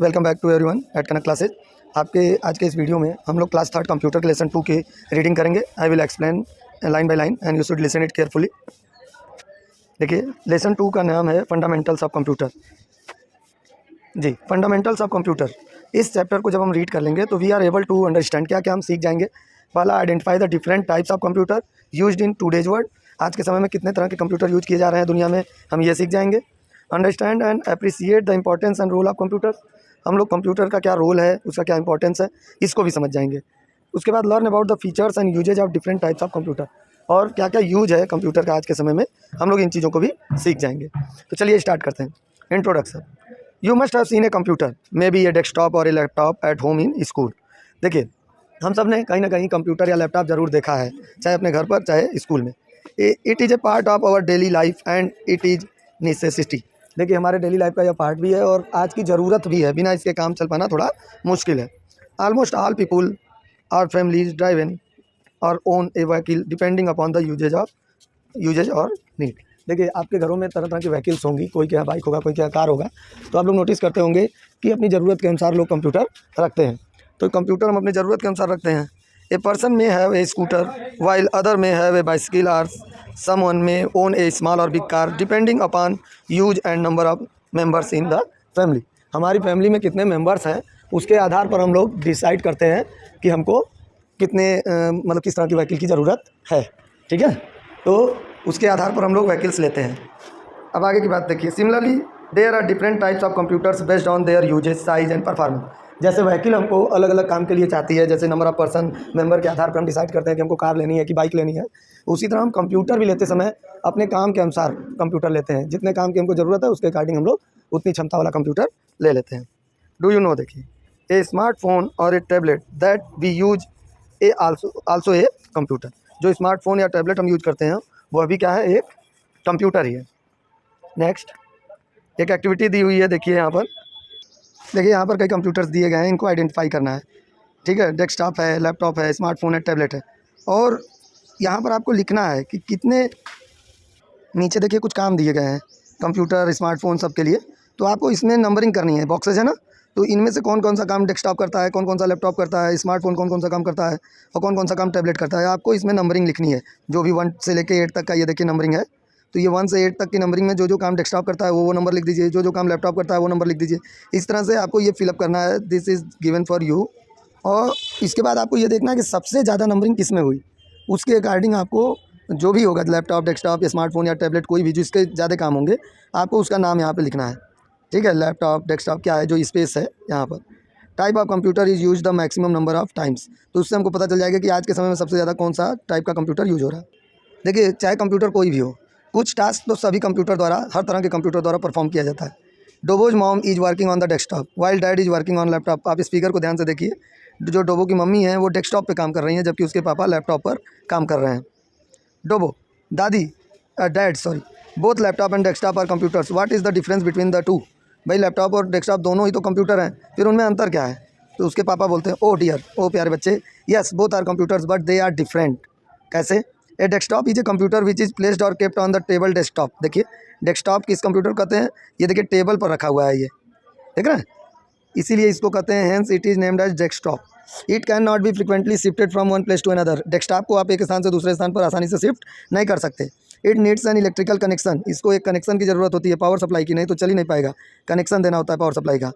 Welcome back to everyone at Kanak classes. आपके आज के इस वीडियो में हम लोग क्लास 3 कंप्यूटर के लेसन 2 की रीडिंग करेंगे। I will explain line by line and you should listen it carefully. देखिए, लेसन 2 का नाम है फंडामेंटल्स ऑफ कंप्यूटर। जी, फंडामेंटल्स ऑफ कंप्यूटर। इस चैप्टर को जब हम रीड कर लेंगे तो we are able to understand क्या क्या हम सीख जाएंगे। पहला, identify the different types of computer used in today's world. आज के समय में कितने तरह के कंप्यूटर यूज किए जा रहे हैं दुनिया में, हम ये सीख जाएंगे। Understand and appreciate the importance and role of computer. हम लोग कंप्यूटर का क्या रोल है, उसका क्या इंपॉर्टेंस है, इसको भी समझ जाएंगे। उसके बाद learn about the features and uses of different types of computer. और क्या क्या यूज है कंप्यूटर का आज के समय में, हम लोग इन चीज़ों को भी सीख जाएंगे। तो चलिए स्टार्ट करते हैं। Introduction. You must have seen a computer, may be a desktop or a laptop at home in school. देखिए, हम सब ने कहीं ना कहीं कंप्यूटर या लैपटॉप ज़रूर देखा है, चाहे अपने घर पर चाहे स्कूल में। It is a part of our daily life and it is necessity. देखिए, हमारे डेली लाइफ का यह पार्ट भी है और आज की ज़रूरत भी है। बिना इसके काम चल पाना थोड़ा मुश्किल है। ऑलमोस्ट ऑल पीपुल और फैमिलीज ड्राइव इन और own a vehicle depending upon the uses और नीड। देखिए, आपके घरों में तरह तरह की व्हीकल्स होंगी, कोई क्या बाइक होगा, कोई क्या कार होगा। तो आप लोग नोटिस करते होंगे कि अपनी ज़रूरत के अनुसार लोग कंप्यूटर रखते हैं। तो कंप्यूटर हम अपनी ज़रूरत के अनुसार रखते हैं। ए पर्सन में have a scooter while other में हैव ए बाइसिकल और someone may own a small or big car depending upon use and number of members in the family। हमारी फैमिली में कितने मेंबर्स हैं उसके आधार पर हम लोग डिसाइड करते हैं कि हमको कितने मतलब किस तरह की व्हीकल की ज़रूरत है। ठीक है, तो उसके आधार पर हम लोग व्हीकल्स लेते हैं। अब आगे की बात देखिए। Similarly there are different types of computers based on their uses, size and performance. जैसे व्हीकल हमको अलग अलग काम के लिए चाहती है, जैसे नंबर ऑफ पर्सन मेंबर के आधार पर हम डिसाइड करते हैं कि हमको कार लेनी है कि बाइक लेनी है। उसी तरह हम कंप्यूटर भी लेते समय अपने काम के अनुसार कंप्यूटर लेते हैं। जितने काम की हमको ज़रूरत है उसके अकॉर्डिंग हम लोग उतनी क्षमता वाला कंप्यूटर ले लेते हैं। डू यू नो, देखिए, a smartphone or a tablet that we use a also a computer. जो स्मार्टफोन या टैबलेट हम यूज करते हैं वह भी क्या है, एक कंप्यूटर ही है। नेक्स्ट, एक एक्टिविटी दी हुई है। देखिए यहाँ पर, देखिए यहाँ पर कई कंप्यूटर्स दिए गए हैं, इनको आइडेंटिफाई करना है। ठीक है, डेस्कटॉप है, लैपटॉप है, स्मार्टफोन है, टैबलेट है। और यहाँ पर आपको लिखना है कि कितने, नीचे देखिए कुछ काम दिए गए हैं कंप्यूटर स्मार्टफोन सब के लिए। तो आपको इसमें नंबरिंग करनी है, बॉक्सेज है ना। तो इनमें से कौन कौन सा काम डेस्कटॉप करता है, कौन कौन सा लैपटॉप करता है, स्मार्टफोन कौन कौन सा काम करता है और कौन कौन सा काम टैबलेट करता है। आपको इसमें नंबरिंग लिखनी है, जो भी 1 से लेकर 8 तक का ये देखिए नंबरिंग है। तो ये 1 से 8 तक की नंबरिंग में जो जो काम डेस्कटॉप करता है वो नंबर लिख दीजिए, जो जो काम लैपटॉप करता है वो नंबर लिख दीजिए। इस तरह से आपको ये फिलअप करना है। This is given for you. और इसके बाद आपको ये देखना है कि सबसे ज़्यादा नंबरिंग किस में हुई। उसके अकॉर्डिंग आपको जो भी होगा, लैपटॉप, डेस्कटॉप, स्मार्टफोन या टैबलेट, कोई भी जिसके ज़्यादा काम होंगे, आपको उसका नाम यहाँ पे लिखना है। ठीक है, लैपटॉप, डेस्कटॉप क्या है, जो स्पेस है यहाँ पर। Type of computer is use the maximum number of times. तो उससे हमको पता चल जाएगा कि आज के समय में सबसे ज़्यादा कौन सा टाइप का कंप्यूटर यूज हो रहा है। देखिए, चाहे कंप्यूटर कोई भी हो, कुछ टास्क तो सभी कंप्यूटर द्वारा, हर तरह के कंप्यूटर द्वारा परफॉर्म किया जाता है। Dobo's mom is working on the desktop while dad is working on laptop. आप स्पीकर को ध्यान से देखिए, जो डोबो की मम्मी है वो डेस्कटॉप पे काम कर रही हैं, जबकि उसके पापा लैपटॉप पर काम कर रहे हैं। डोबो दादी dad sorry both laptop and desktop are computers, what is the difference between the two. भाई, लैपटॉप और डेस्कटॉप दोनों ही तो कंप्यूटर हैं, फिर उनमें अंतर क्या है। तो उसके पापा बोलते हैं, ओ डियर, ओ प्यारे बच्चे, yes both are computers but they are different. कैसे? A desktop is a computer which is placed or kept on the table desktop. देखिए, डेस्कटॉप किस कंप्यूटर कहते हैं, ये देखिए टेबल पर रखा हुआ है, ये देख रहे हैं, इसीलिए इसको कहते हैं, hence it is named as desktop. It can not be frequently shifted from one place to another. Desktop को आप एक स्थान से दूसरे स्थान पर आसानी से शिफ्ट नहीं कर सकते। It needs an electrical connection. इसको एक कनेक्शन की ज़रूरत होती है, पावर सप्लाई की, नहीं तो चल ही नहीं पाएगा, कनेक्शन देना होता है पावर सप्लाई का।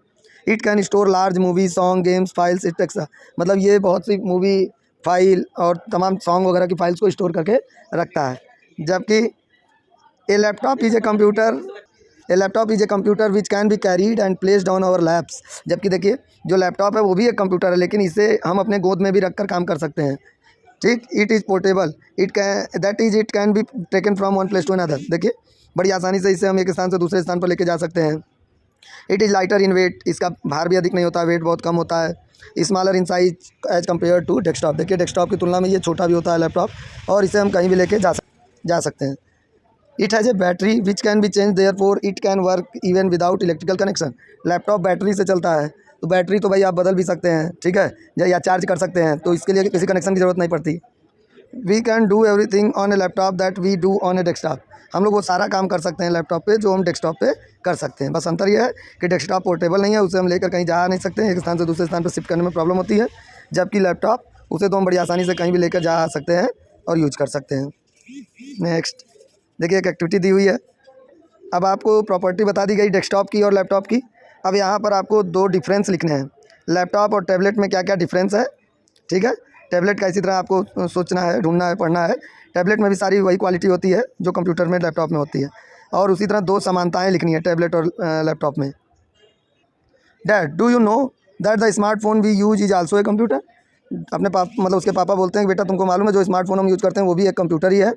It can store large movie, song, games, files etcetera. मतलब ये बहुत सी मूवी, फाइल और तमाम सॉन्ग वगैरह की फाइल्स को स्टोर करके रखता है। जबकि a laptop is a computer which can be carried and placed on our laps. जबकि देखिए, जो लैपटॉप है वो भी एक कंप्यूटर है, लेकिन इसे हम अपने गोद में भी रखकर काम कर सकते हैं। ठीक, it is portable, it can be taken from one place to another. देखिए, बड़ी आसानी से इसे हम एक स्थान से दूसरे स्थान पर लेके जा सकते हैं। It is lighter in weight, इसका भार भी अधिक नहीं होता, वेट बहुत कम होता है। Smaller in size as compare to desktop. देखिए, डेस्कटॉप की तुलना में ये छोटा भी होता है लैपटॉप, और इसे हम कहीं भी लेके जा सकते हैं। It has a battery which can B change, therefore it can work even without electrical connection. Laptop battery से चलता है, तो बैटरी तो भाई आप बदल भी सकते हैं, ठीक है, या चार्ज कर सकते हैं, तो इसके लिए किसी कनेक्शन की ज़रूरत नहीं पड़ती। We can do everything on a laptop that we do on a desktop. हम लोग वो सारा काम कर सकते हैं लैपटॉप पे जो हम डेस्कटॉप पे कर सकते हैं। बस अंतर यह है कि डेस्कटॉप पोर्टेबल नहीं है, उसे हम लेकर कहीं जा नहीं सकते हैं, एक स्थान से दूसरे स्थान पर शिफ्ट करने में प्रॉब्लम होती है। जबकि लैपटॉप उसे तो हम बड़ी आसानी से कहीं भी लेकर जा सकते हैं और यूज कर सकते हैं। नेक्स्ट देखिए, एक एक्टिविटी दी हुई है। अब आपको प्रॉपर्टी बता दी गई डेस्कटॉप की और लैपटॉप की। अब यहाँ पर आपको दो डिफरेंस लिखने हैं, लैपटॉप और टैबलेट में क्या क्या डिफरेंस है। ठीक है, टैबलेट का इसी तरह आपको सोचना है, ढूंढना है, पढ़ना है। टैबलेट में भी सारी वही क्वालिटी होती है जो कंप्यूटर में लैपटॉप में होती है। और उसी तरह दो समानताएं लिखनी है टैबलेट और लैपटॉप में। Dad, do you know that the smartphone we use is also a computer. अपने मतलब उसके पापा बोलते हैं कि बेटा तुमको मालूम है जो स्मार्टफोन हम यूज करते हैं वो भी एक कंप्यूटर ही है।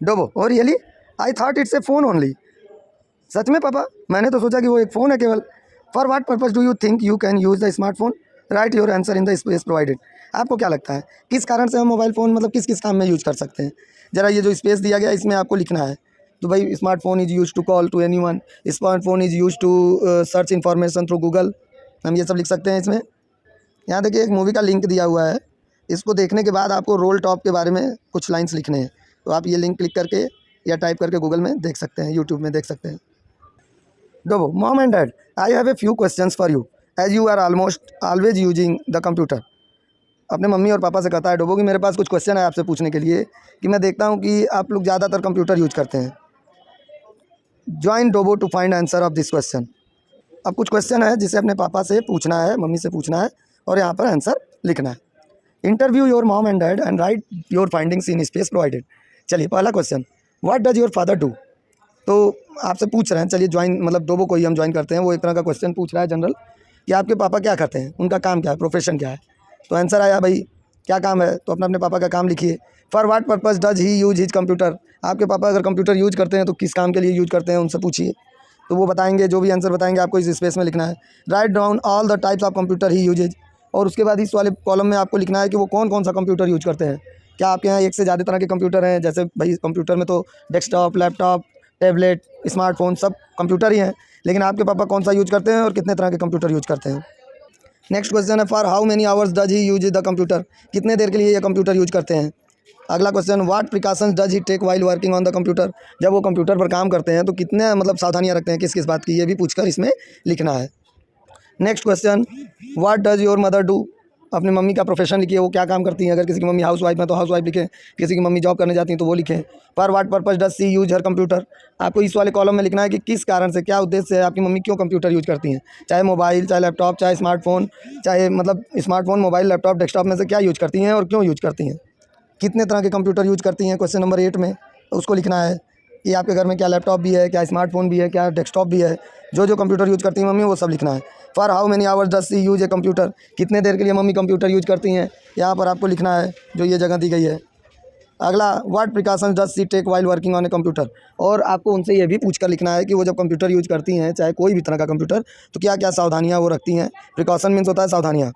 डोबो, और really I thought it's a phone only. सच में पापा, मैंने तो सोचा कि वो एक फ़ोन है केवल। For what purpose do you think you can use the smartphone, right your answer in the space provided. आपको क्या लगता है किस कारण से हम मोबाइल फ़ोन मतलब किस किस काम में यूज कर सकते हैं। ज़रा ये जो स्पेस दिया गया इसमें आपको लिखना है। तो भाई smartphone is use to call to any one, smartphone is use to search information through Google, हम ये सब लिख सकते हैं इसमें। यहाँ देखिए एक मूवी का लिंक दिया हुआ है, इसको देखने के बाद आपको रोल टॉप के बारे में कुछ लाइन्स लिखने हैं। तो आप ये लिंक क्लिक करके या टाइप करके गूगल में देख सकते हैं, यूट्यूब में देख सकते हैं। Dobo, mom and dad, I have a few questions for you as you are almost always using the computer. अपने मम्मी और पापा से कहता है डोबो कि मेरे पास कुछ क्वेश्चन है आपसे पूछने के लिए कि मैं देखता हूँ कि आप लोग ज़्यादातर कंप्यूटर यूज करते हैं। Join Dobo to find answer of this question. अब कुछ क्वेश्चन है जिसे अपने पापा से पूछना है, मम्मी से पूछना है और यहाँ पर आंसर लिखना है। Interview your mom and dad and right your findings in space provided. चलिए पहला question, what does your father do. तो आपसे पूछ रहे हैं, चलिए ज्वाइन मतलब डोबो को ही हम ज्वाइन करते हैं। वो एक तरह का क्वेश्चन पूछ रहा है जनरल कि आपके पापा क्या करते हैं, उनका काम क्या है, प्रोफेशन क्या है। तो आंसर आया भाई क्या काम है, तो अपने पापा का काम लिखिए। For what purpose does he use his computer. आपके पापा अगर कंप्यूटर यूज करते हैं तो किस काम के लिए यूज करते हैं उनसे पूछिए, तो वो बताएंगे। जो भी आंसर बताएंगे आपको इस स्पेस में लिखना है। Write down all the types of computer ही यूजेज। और उसके बाद इस वाले कॉलम में आपको लिखना है कि वो कौन कौन सा कंप्यूटर यूज करते हैं। क्या आपके यहाँ एक से ज़्यादा तरह के कंप्यूटर हैं, जैसे भाई कंप्यूटर में तो डेस्कटॉप, लैपटॉप, टैबलेट, स्मार्टफोन सब कंप्यूटर ही हैं, लेकिन आपके पापा कौन सा यूज करते हैं और कितने तरह के कंप्यूटर यूज करते हैं। नेक्स्ट क्वेश्चन है, for how many hours does he use the computer. कितने देर के लिए ये कंप्यूटर यूज करते हैं। अगला question, what precautions does he take while working on the computer. जब वो कंप्यूटर पर काम करते हैं तो कितने मतलब सावधानियां रखते हैं, किस किस बात की, ये भी पूछकर इसमें लिखना है। Next question, what does your mother do. अपनी मम्मी का प्रोफेशन लिखिए, वो क्या काम करती हैं। अगर किसी की मम्मी हाउस वाइफ है तो हाउस वाइफ लिखें, किसी की मम्मी जॉब करने जाती हैं तो वो लिखें। For what purpose does she use her computer. आपको इस वाले कॉलम में लिखना है कि किस कारण से, क्या उद्देश्य से आपकी मम्मी क्यों कंप्यूटर यूज करती हैं। चाहे मोबाइल, चाहे लैपटॉप, चाहे स्मार्टफोन, चाहे मतलब स्मार्टफोन, मोबाइल, लैपटॉप, डेस्कटॉप में से क्या यूज करती हैं और क्यों यूज करती हैं। कितने तरह के कंप्यूटर यूज करती हैं, क्वेश्चन नंबर 8 में उसको लिखना है कि आपके घर में क्या लैपटॉप भी है, क्या स्मार्टफोन भी है, क्या डेस्कटॉप भी है। जो जो कंप्यूटर यूज करती हैं मम्मी वो सब लिखना है। For how many hours does she use a computer. कितने देर के लिए मम्मी कंप्यूटर यूज करती हैं, यहाँ पर आपको लिखना है जो ये जगह दी गई है। अगला, what precautions does she take while working on a computer. और आपको उनसे ये भी पूछ कर लिखना है कि वो जब कंप्यूटर यूज करती हैं, चाहे कोई भी तरह का कंप्यूटर, तो क्या क्या सावधानियाँ वो रखती हैं। प्रिकॉशन मीन्स होता है सावधानियाँ।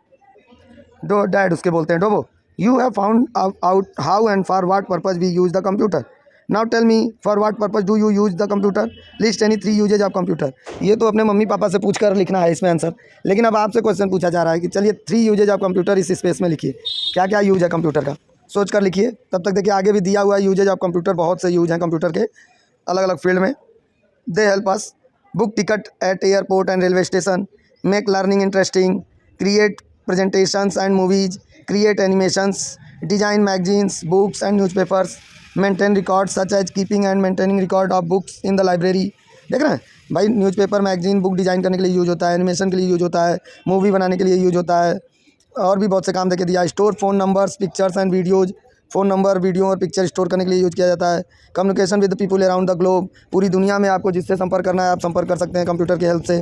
डो डैड उसके बोलते हैं Dobo, you have found out how and for what purpose we use the computer. Now tell me for what purpose do you use the computer, list any 3 usages of computer. ये तो अपने mummy papa से पूछ कर लिखना है इसमें answer, लेकिन अब आपसे क्वेश्चन पूछा जा रहा है कि चलिए 3 यूजेज ऑफ कंप्यूटर इस स्पेस में लिखिए। क्या क्या यूज है कंप्यूटर का, सोच कर लिखिए। तब तक देखिए आगे भी दिया हुआ है यूजेज ऑफ कंप्यूटर, बहुत से यूज हैं कंप्यूटर के अलग अलग फील्ड में। They help us book ticket eight airport and railway station, make learning interesting, create presentations and movies, create animations, design magazines, books and newspapers, maintain records such as keeping and maintaining record of books in the library। देख रहे हैं भाई, newspaper, magazine, book design करने के लिए use होता है, animation के लिए यूज़ होता है, मूवी बनाने के लिए यूज़ होता है, और भी बहुत से काम देके दिया। Store phone numbers, pictures and videos. Phone number, video और पिक्चर स्टोर करने के लिए यूज़ किया जाता है। Communication with people around the globe. पूरी दुनिया में आपको जिससे संपर्क करना है आप संपर्क कर सकते हैं कंप्यूटर की हेल्प से।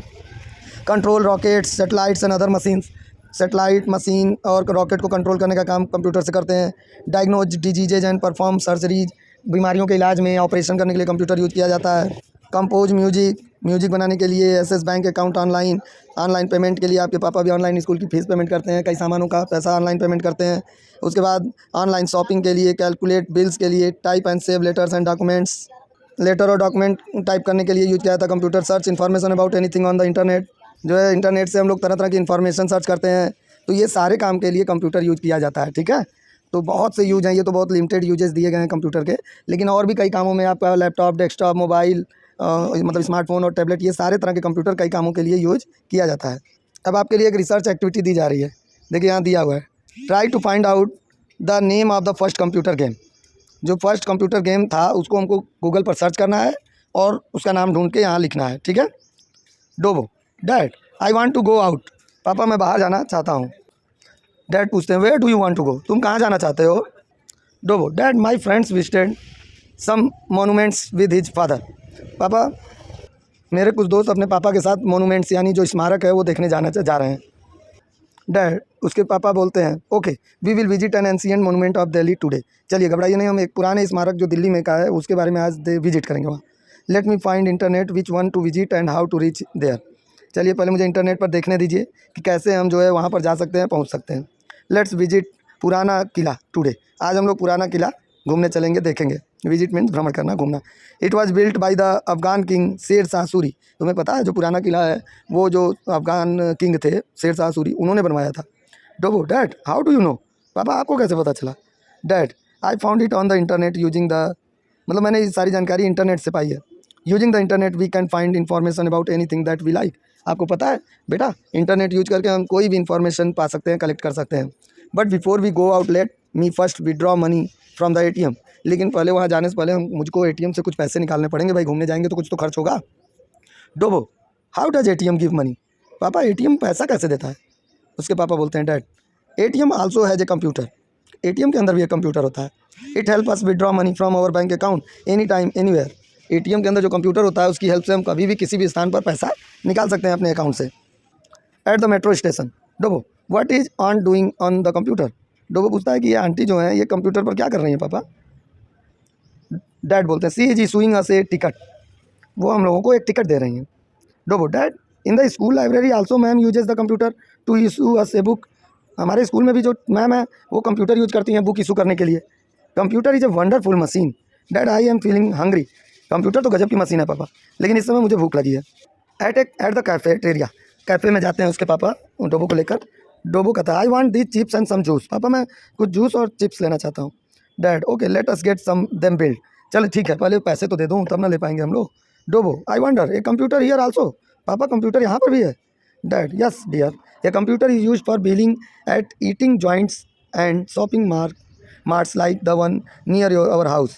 Control rockets, satellites and other machines. Satellite, machine और रॉकेट को कंट्रोल करने का काम कंप्यूटर से करते हैं। Diagnose diseases and perform surgeries. बीमारियों के इलाज में ऑपरेशन करने के लिए कंप्यूटर यूज़ किया जाता है। कंपोज म्यूजिक, म्यूजिक बनाने के लिए। SS bank account online, online payment के लिए आपके पापा भी ऑनलाइन स्कूल की फ़ीस पेमेंट करते हैं, कई सामानों का पैसा ऑनलाइन पेमेंट करते हैं। उसके बाद ऑनलाइन शॉपिंग के लिए, कैलकुलेट बिल्स के लिए, type and save letters and documents. Letter और डॉक्यूमेंट टाइप करने के लिए यूज़ किया जाता है computer. Search information about anything on the internet. जो है इंटरनेट से हम लोग तरह तरह की इन्फॉर्मेशन सर्च करते हैं, तो ये सारे काम के लिए कंप्यूटर यूज़ किया जाता है। ठीक है, तो बहुत से यूज हैं, ये तो बहुत लिमिटेड यूजेस दिए गए हैं कंप्यूटर के, लेकिन और भी कई कामों में आपका लैपटॉप, डेस्कटॉप, मोबाइल मतलब स्मार्टफोन और टैबलेट, ये सारे तरह के कंप्यूटर कई कामों के लिए यूज किया जाता है। अब आपके लिए एक रिसर्च एक्टिविटी दी जा रही है। देखिए यहाँ दिया हुआ है, try to find out the name of the first computer game. जो फर्स्ट कंप्यूटर गेम था उसको हमको गूगल पर सर्च करना है और उसका नाम ढूंढ के यहाँ लिखना है, ठीक है। Dobo, dad I want to go out. पापा मैं बाहर जाना चाहता हूँ। डैड पूछते हैं where do you want to go, तुम कहाँ जाना चाहते हो। Dobo, dad my friends visited some monuments with his father. पापा मेरे कुछ दोस्त अपने पापा के साथ मोनूमेंट्स यानी जो स्मारक है वो देखने जा रहे हैं। डैड, उसके पापा बोलते हैं okay we will visit an ancient monument of Delhi today. चलिए घबराइए नहीं, हम एक पुराने स्मारक जो दिल्ली में का है उसके बारे में आज विजिट करेंगे वहाँ। Let me find internet which one to visit and how to reach there. चलिए पहले मुझे इंटरनेट पर देखने दीजिए कि कैसे हम जो है वहाँ पर जा सकते हैं, पहुँच सकते हैं। लेट्स विजिट पुराना किला टुडे। आज हम लोग पुराना किला घूमने चलेंगे, देखेंगे। विजिट मीन्स भ्रमण करना, घूमना। It was built by the Afghan king Sher Shah Suri. तुम्हें पता है जो पुराना किला है वो जो अफगान किंग थे शेर शाह सूरी, उन्होंने बनवाया था। Dobo, dad how do you know. पापा आपको कैसे पता चला। Dad I found it on the internet using the, मतलब मैंने ये सारी जानकारी इंटरनेट से पाई है। Using the internet we can find information about anything that we like. आपको पता है बेटा इंटरनेट यूज करके हम कोई भी इन्फॉर्मेशन पा सकते हैं, कलेक्ट कर सकते हैं। But before we go out let me first withdraw money from the ATM। लेकिन पहले वहाँ जाने से पहले मुझको ATM से कुछ पैसे निकालने पड़ेंगे, भाई घूमने जाएंगे तो कुछ तो खर्च होगा। Dobo, how does ATM give money. पापा ATM पैसा कैसे देता है। उसके पापा बोलते हैं dad ATM also has a computer. ATM के अंदर भी एक कंप्यूटर होता है। It help us withdraw money from our bank account any time anywhere. ATM के अंदर जो कंप्यूटर होता है उसकी हेल्प से हम कभी भी किसी भी स्थान पर पैसा निकाल सकते हैं अपने अकाउंट से। At the metro station. Dobo, what is on doing on the computer. Dobo पूछता है कि ये आंटी जो है ये कंप्यूटर पर क्या कर रही हैं पापा। डैड बोलते हैं she is issuing us a ticket. वो हम लोगों को एक टिकट दे रही हैं। Dobo, dad in the school library also ma'am uses the computer to issue us a book. हमारे स्कूल में भी जो मैम है वो कंप्यूटर यूज करती हैं बुक इशू करने के लिए। Computer is a wonderful machine. Dad I am feeling hungry. Computer तो गजब की मशीन है पापा, लेकिन इस समय मुझे भूख लगी है। At the cafeteria. कैफ़े में जाते हैं उसके पापा डोबो को लेकर। डोबो कहता है I want this chips and some juice. पापा मैं कुछ जूस और चिप्स लेना चाहता हूँ। Dad okay let us get some them build. चलो ठीक है पहले पैसे तो दे दूँ तब ना ले पाएंगे हम लोग। Dobo, I wonder a computer here also. पापा कंप्यूटर यहाँ पर भी है। Dad yes dear a computer is use for billing at eating joints and shopping marts like the one near your our house.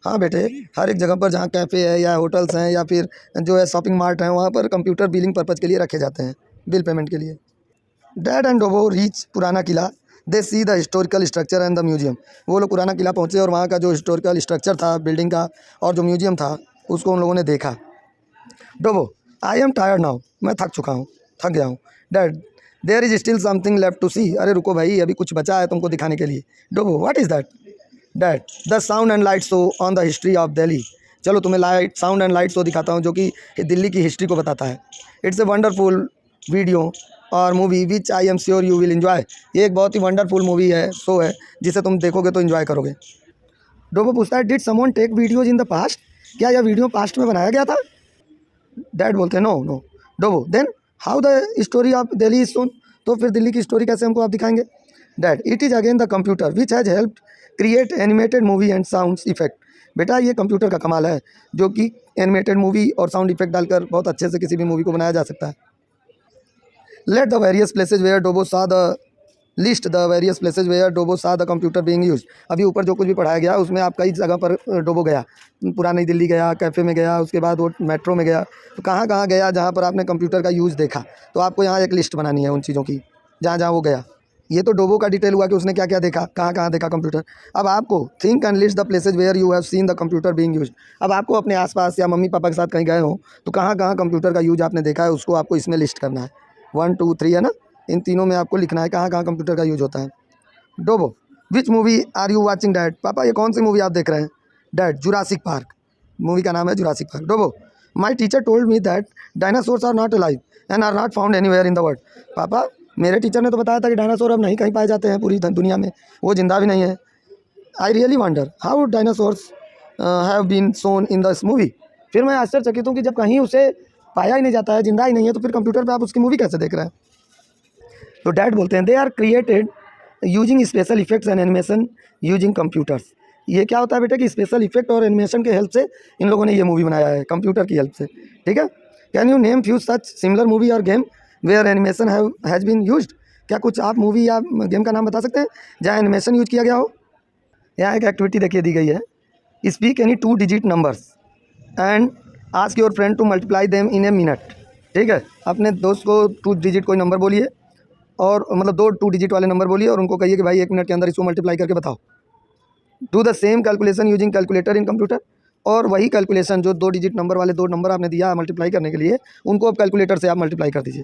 हाँ बेटे, हर एक जगह पर जहाँ कैफ़े है या होटल्स हैं या फिर जो है शॉपिंग मार्ट हैं वहाँ पर कंप्यूटर बिलिंग पर्पज़ के लिए रखे जाते हैं, बिल पेमेंट के लिए। Dad and Dobo reach Purana Qila. They see the historical structure and the museum. वो लोग पुराना किला पहुँचे और वहाँ का जो हिस्टोरिकल स्ट्रक्चर था बिल्डिंग का और जो म्यूजियम था उसको उन लोगों ने देखा। Dobo, I am tired now. मैं थक चुका हूँ, थक गया हूँ। Dad there is still something left to see. अरे रुको भाई, अभी कुछ बचा है तुमको दिखाने के लिए। Dobo, what is that. Dad the sound and light show on the history of Delhi. चलो तुम्हें साउंड एंड लाइट शो दिखाता हूँ जो कि दिल्ली की हिस्ट्री को बताता है। इट्स ए वंडरफुल वीडियो और movie which I am sure you will enjoy. ये एक बहुत ही वंडरफुल मूवी है, शो है, जिसे तुम देखोगे तो इन्जॉय करोगे। डोबो पूछता है did someone take videos in the past. क्या यह वीडियो पास्ट में बनाया गया था। डैड बोलते हैं no no. Dobo then how the story of Delhi is shown. तो फिर दिल्ली की स्टोरी कैसे हमको आप दिखाएंगे। Dad it is again the computer which has help create animated movie and sound effect. बेटा ये कंप्यूटर का कमाल है जो कि एनिमेटेड मूवी और साउंड इफेक्ट डालकर बहुत अच्छे से किसी भी मूवी को बनाया जा सकता है। Let the various places where Dobo saw the list the various places where Dobo saw the computer being used. अभी ऊपर जो कुछ भी पढ़ाया गया उसमें आप कई जगह पर डोबो गया, पुरानी दिल्ली गया, कैफ़े में गया, उसके बाद वो मेट्रो में गया, तो कहाँ कहाँ गया जहाँ पर आपने कंप्यूटर का यूज़ देखा। तो आपको यहाँ एक लिस्ट बनानी है उन चीज़ों की जहाँ जहाँ वो गया। ये तो डोबो का डिटेल हुआ कि उसने क्या क्या देखा, कहाँ कहाँ देखा कंप्यूटर। अब आपको think and list the places where you have seen the computer being used. अब आपको अपने आसपास या मम्मी पापा के साथ कहीं गए हो तो कहाँ कहाँ कंप्यूटर का यूज आपने देखा है उसको आपको इसमें लिस्ट करना है। 1 2 3 है ना, इन तीनों में आपको लिखना है कहाँ कहाँ कंप्यूटर का यूज होता है। Dobo which movie are you watching dad. पापा ये कौन सी मूवी आप देख रहे हैं। Dad Jurassic park. मूवी का नाम है जुरासिक पार्क। डोबो my teacher told me that dinosaurs are not alive and are not found anywhere in the world. पापा मेरे टीचर ने तो बताया था कि डायनासोर अब नहीं कहीं पाए जाते हैं पूरी दुनिया में, वो जिंदा भी नहीं है। I really wonder how dinosaurs have been shown in this movie. फिर मैं आश्चर्यचकित हूँ कि जब कहीं उसे पाया ही नहीं जाता है, जिंदा ही नहीं है, तो फिर कंप्यूटर पर आप उसकी मूवी कैसे देख रहे हैं। तो डैड बोलते हैं they are created using special effects and animation using computers. ये क्या होता है बेटा कि स्पेशल इफेक्ट और एनिमेशन के हेल्प से इन लोगों ने ये मूवी बनाया है, कंप्यूटर की हेल्प से, ठीक है। Can you name few such similar movie or game where animation has been used. क्या कुछ आप मूवी या गेम का नाम बता सकते हैं जहाँ एनिमेशन यूज किया गया हो। यहाँ एक एक्टिविटी देखिए दी गई है, speak any 2 digit numbers and ask your friend to multiply them in a minute. ठीक है, अपने दोस्त को 2 डिजिट कोई नंबर बोलिए और मतलब 2 डिजिट वाले नंबर बोलिए और उनको कहिए कि भाई 1 मिनट के अंदर इसको मल्टीप्लाई करके बताओ। Do the same calculation using calculator in computer. और वही कैलकुलेशन जो 2 डिजिट नंबर वाले 2 नंबर आपने दिया मल्टीप्लाई करने के लिए, उनको अब कैलकुलेटर से आप मल्टीप्लाई कर दीजिए।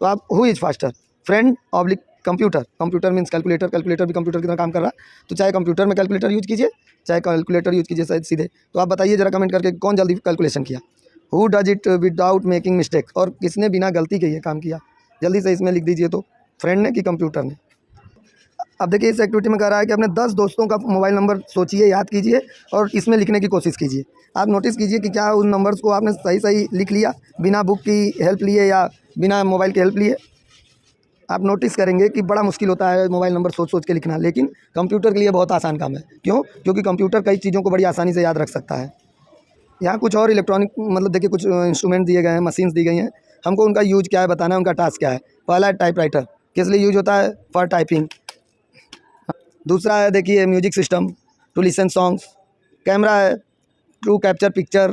तो आप who is faster, friend oblique computer. Computer means calculator, calculator भी कंप्यूटर की तरह काम कर रहा है, तो चाहे कंप्यूटर में कैलकुलेटर यूज कीजिए चाहे कैलकुलेटर यूज कीजिए सीधे। तो आप बताइए जरा कमेंट करके कौन जल्दी कैलकुलेशन किया। Who does it without making mistakes, और किसने बिना गलती के ये काम किया, जल्दी से इसमें लिख दीजिए। तो फ्रेंड ने कि कंप्यूटर ने। अब देखिए इस एक्टिविटी में कह रहा है कि अपने 10 दोस्तों का मोबाइल नंबर सोचिए, याद कीजिए और इसमें लिखने की कोशिश कीजिए। आप नोटिस कीजिए कि क्या उन नंबर्स को आपने सही सही लिख लिया बिना बुक की हेल्प लिए या बिना मोबाइल की हेल्प लिए। आप नोटिस करेंगे कि बड़ा मुश्किल होता है मोबाइल नंबर सोच सोच के लिखना, लेकिन कंप्यूटर के लिए बहुत आसान काम है। क्यों? क्योंकि कंप्यूटर कई चीज़ों को बड़ी आसानी से याद रख सकता है। यहाँ कुछ और इलेक्ट्रॉनिक मतलब देखिए कुछ इंस्ट्रूमेंट दिए गए हैं, मशीन्स दी गई हैं, हमको उनका यूज क्या है बताना है, उनका टास्क क्या है। पहला है टाइपराइटर, किस लिए यूज होता है, फॉर टाइपिंग। दूसरा है देखिए music system, to listen songs. Camera है टू कैप्चर पिक्चर।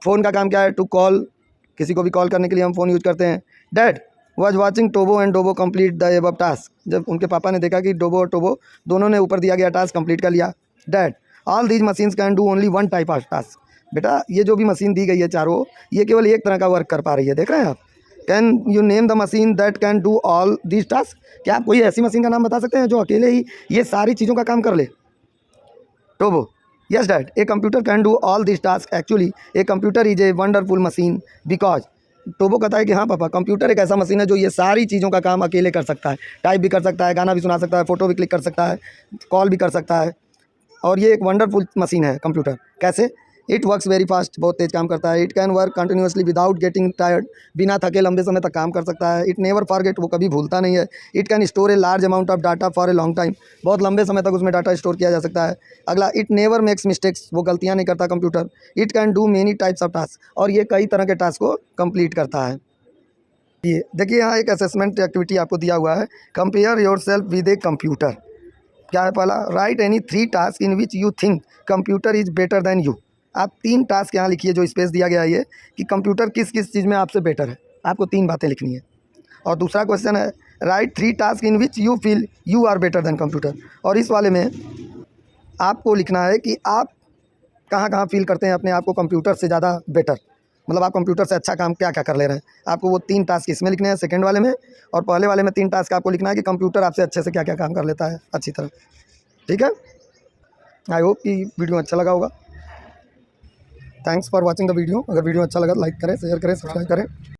फ़ोन का काम क्या है, टू कॉल, किसी को भी कॉल करने के लिए हम फ़ोन यूज करते हैं। Dad was watching Tobo and Dobo complete the above task. जब उनके पापा ने देखा कि डोबो और टोबो दोनों ने ऊपर दिया गया टास्क कंप्लीट कर लिया। Dad all these machines can do only 1 type of task. बेटा ये जो भी मशीन दी गई है चारों, ये केवल एक तरह का वर्क कर पा रही है, देख रहे हैं आप। Can you name the machine that can do all this task. क्या आप कोई ऐसी मशीन का नाम बता सकते हैं जो अकेले ही ये सारी चीज़ों का काम कर ले। Tobo yes dad a computer can do all this task. Actually a computer is a wonderful machine because. टोबो कहता है कि हाँ पापा, कंप्यूटर एक ऐसा मशीन है जो ये सारी चीज़ों का काम अकेले कर सकता है। टाइप भी कर सकता है, गाना भी सुना सकता है, फ़ोटो भी क्लिक कर सकता है, कॉल भी कर सकता है। और ये एक वंडरफुल मशीन है कंप्यूटर। कैसे? इट वर्क्स वेरी फास्ट, बहुत तेज़ काम करता है। It can work continuously without getting tired, बिना थके लंबे समय तक काम कर सकता है। इट नेवर फॉरगेट, वो कभी भूलता नहीं है। It can store a large amount of data for a long time, बहुत लंबे समय तक उसमें डाटा स्टोर किया जा सकता है। अगला, इट नेवर मेक्स मिस्टेक्स, वो गलतियाँ नहीं करता computer. It can do many types of task, और ये कई तरह के टास्क को कंप्लीट करता है। ये देखिए यहाँ एक असेसमेंट एक्टिविटी आपको दिया हुआ है, compare your self with a computer. क्या है पहला, right any 3 task in which you think computer is better than you. आप 3 टास्क यहाँ लिखिए, जो स्पेस दिया गया है ये कि कंप्यूटर किस किस चीज़ में आपसे बेटर है, आपको 3 बातें लिखनी है। और दूसरा क्वेश्चन है, write 3 task in which you feel you are better than computer. और इस वाले में आपको लिखना है कि आप कहाँ कहाँ फील करते हैं अपने आप को कंप्यूटर से ज़्यादा बेटर, मतलब आप कंप्यूटर से अच्छा काम क्या क्या कर ले रहे हैं। आपको वो 3 टास्क इसमें लिखने हैं, सेकंड वाले में, और पहले वाले में 3 टास्क आपको लिखना है कि कंप्यूटर आपसे अच्छे से क्या क्या काम कर लेता है अच्छी तरह। ठीक है, आई होप कि वीडियो अच्छा लगा होगा। Thanks for watching the video. अगर वीडियो अच्छा लगा तो लाइक करें, शेयर करें, सब्सक्राइब करें।